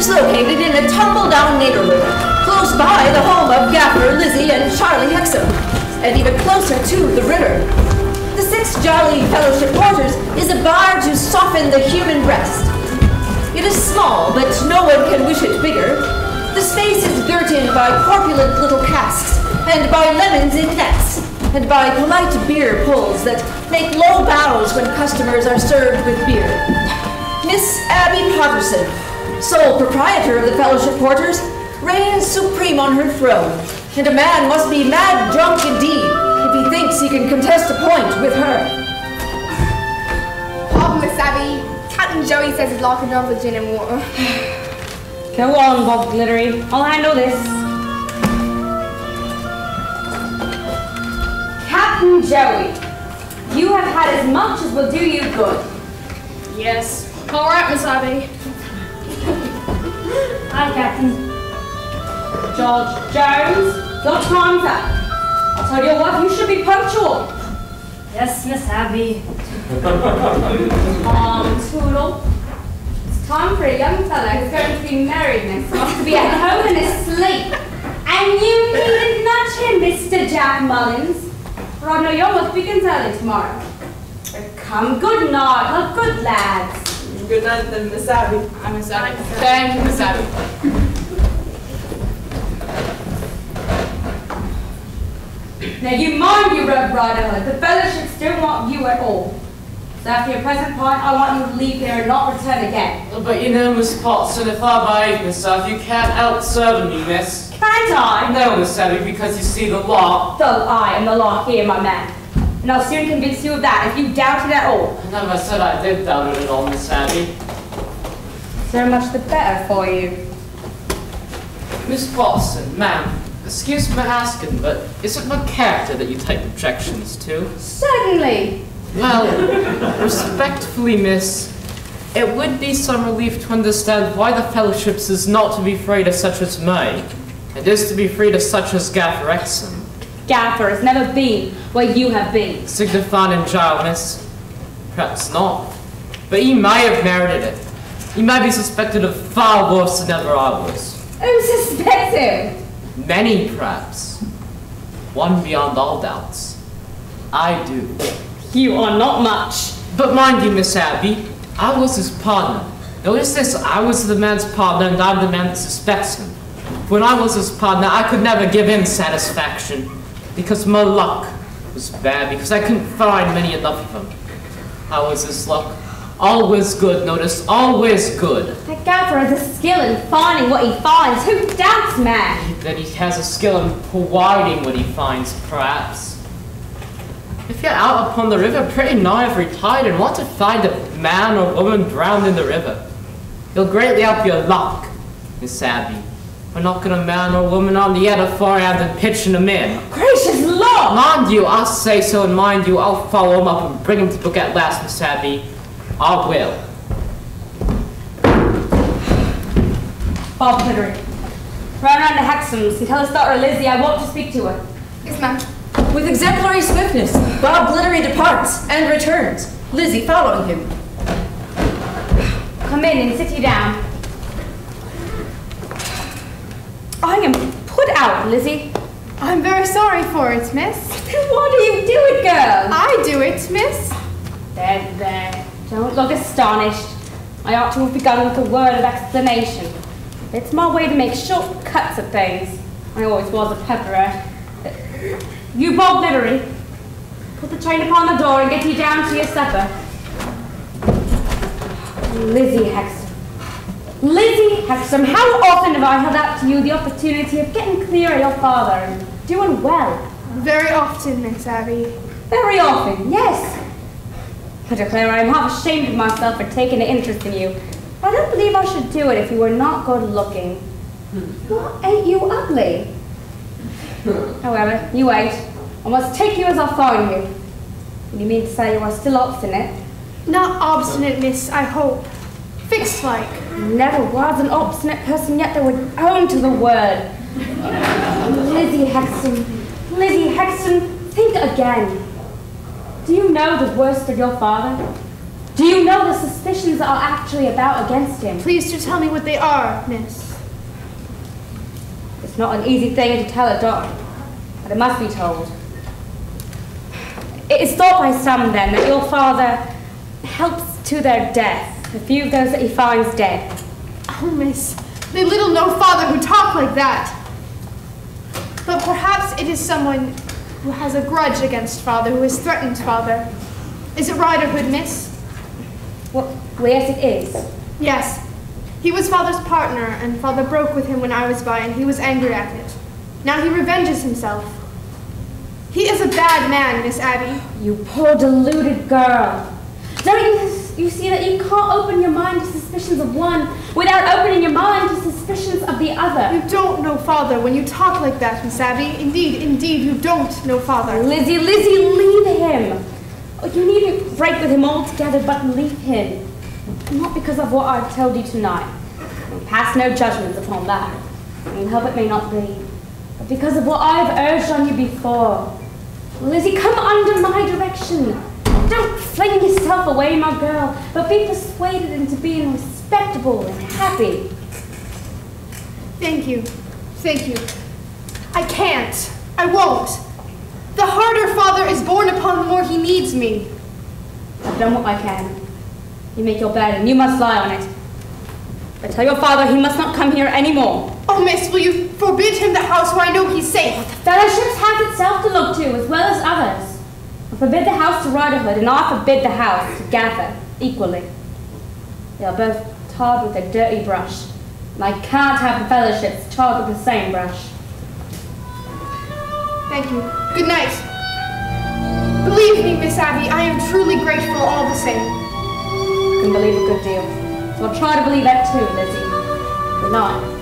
is located in a tumble-down neighborhood, close by the home of Gaffer, Lizzie, and Charlie Hexam, and even closer to the river. The Six Jolly Fellowship Porters is a bar to soften the human breast. It is small, but no one can wish it bigger. The space is girt in by corpulent little casks, and by lemons in nets, and by polite beer pulls that make low bows when customers are served with beer. Miss Abby Potterson, sole proprietor of the Fellowship Porters, reigns supreme on her throne, and a man must be mad drunk indeed if he thinks he can contest a point with her. Pardon, Miss Abby. Captain Joey says he's locking up with gin and water. Go on, Bob Glittery. I'll handle this. Captain Joey, you have had as much as will do you good. Yes. All right, Miss Abby. Hi, Captain. George Jones, your time's up. I'll tell you what, you should be punctual. Yes, Miss Abby. Toodle. It's time for a young fellow who's going to be married next month to be at home and asleep. And you needn't nudge him, Mr. Jack Mullins. For I know your must begins early tomorrow. So come, good night, my good lads. Good night then, Miss Abby. I'm Miss Abby. Thank you, Miss Abby. Now you mind you, Red Rider Hood, the fellowships don't want you at all. So after your present point, I want you to leave here and not return again. But you know, Miss Potson, if I behave myself, you can't out-serve me, miss. Can't I? No, Miss Abby, because you see the law. So I am the law here, my man. And I'll soon convince you of that if you doubt it at all. I never said I did doubt it at all, Miss Abby. So much the better for you. Miss Potson, ma'am, excuse my asking, but is it my character that you take objections to? Certainly. Well, respectfully, miss, it would be some relief to understand why the fellowships is not to be afraid of such as me. It is to be afraid of such as Gaffer Exon. Gaffer has never been where you have been. Signifying in jail, miss. Perhaps not. But he may have merited it. He may be suspected of far worse than ever I was. Who suspects him? Many, perhaps. One beyond all doubts. I do. You are not much. But mind you, Miss Abby, I was his partner. Notice this, I was the man's partner and I'm the man that suspects him. When I was his partner, I could never give him satisfaction because my luck was bad, because I couldn't find many enough of them. How was his luck? Always good, notice, always good. That Gaffer has a skill in finding what he finds. Who doubts, man? That he has a skill in providing what he finds, perhaps. If you're out upon the river pretty nigh every tide and want to find a man or woman drowned in the river, you'll greatly help your luck, Miss Abby. We're knocking a man or woman on the other forehead and pitching him in. Gracious Lord! Mind you, I'll say so, and mind you, I'll follow him up and bring him to book at last, Miss Abby. I will. Bob Glittery, run around to Hexham's and tell his daughter Lizzie I want to speak to her. Yes, ma'am. With exemplary swiftness, Bob Glittery departs and returns, Lizzie following him. Come in and sit you down. I am put out, Lizzie. I'm very sorry for it, miss. Then why do you do it, girl? I do it, miss. There. Don't look astonished. I ought to have begun with a word of explanation. It's my way to make short cuts at things. I always was a pepperer. You, Bob Glittery, put the chain upon the door and get you down to your supper. Lizzie Hexam. Lizzie Hexam, how often have I held out to you the opportunity of getting clear of your father and doing well? Very often, Miss Abby. Very often, yes. I declare I am half ashamed of myself for taking an interest in you. I don't believe I should do it if you were not good looking. What, ain't you ugly? However, you ain't. I must take you as I find you. You mean to say you are still obstinate? Not obstinate, miss, I hope. Fixed like. Never was an obstinate person yet that would own to the word. Lizzie Hexam, think again. Do you know the worst of your father? Do you know the suspicions that are actually about against him? Please do tell me what they are, miss. It's not an easy thing to tell a dog, but it must be told. It is thought by some, then, that your father helps to their death, a few of those that he finds dead. Oh, miss, they little know father who talk like that. But perhaps it is someone who has a grudge against father, who has threatened father. Is it Riderhood, miss? Well, yes, it is. Yes. He was father's partner, and father broke with him when I was by, and he was angry at it. Now he revenges himself. He is a bad man, Miss Abby. You poor deluded girl. Don't you see that you can't open your mind to suspicions of one without opening your mind to suspicions of the other? You don't know father when you talk like that, Miss Abby. Indeed, you don't know father. Lizzie, leave him. Oh, you needn't break with him altogether, but leave him. Not because of what I've told you tonight. Pass no judgments upon that. I mean, help it may not be. But because of what I've urged on you before. Lizzie, come under my direction. Don't fling yourself away, my girl, but be persuaded into being respectable and happy. Thank you. I can't. I won't. The harder father is born upon, the more he needs me. I've done what I can. You make your bed and you must lie on it. But tell your father he must not come here anymore. Oh, miss, will you forbid him the house where I know he's safe? The fellowship has itself to look to, as well as others. I forbid the house to Riderhood, and I forbid the house to Gather, equally. They are both tarred with a dirty brush, and I can't have the fellowships tarred with the same brush. Thank you. Good night. Believe me, Miss Abby, I am truly grateful all the same. I can believe a good deal. So I'll try to believe that too, Lizzie. Good night.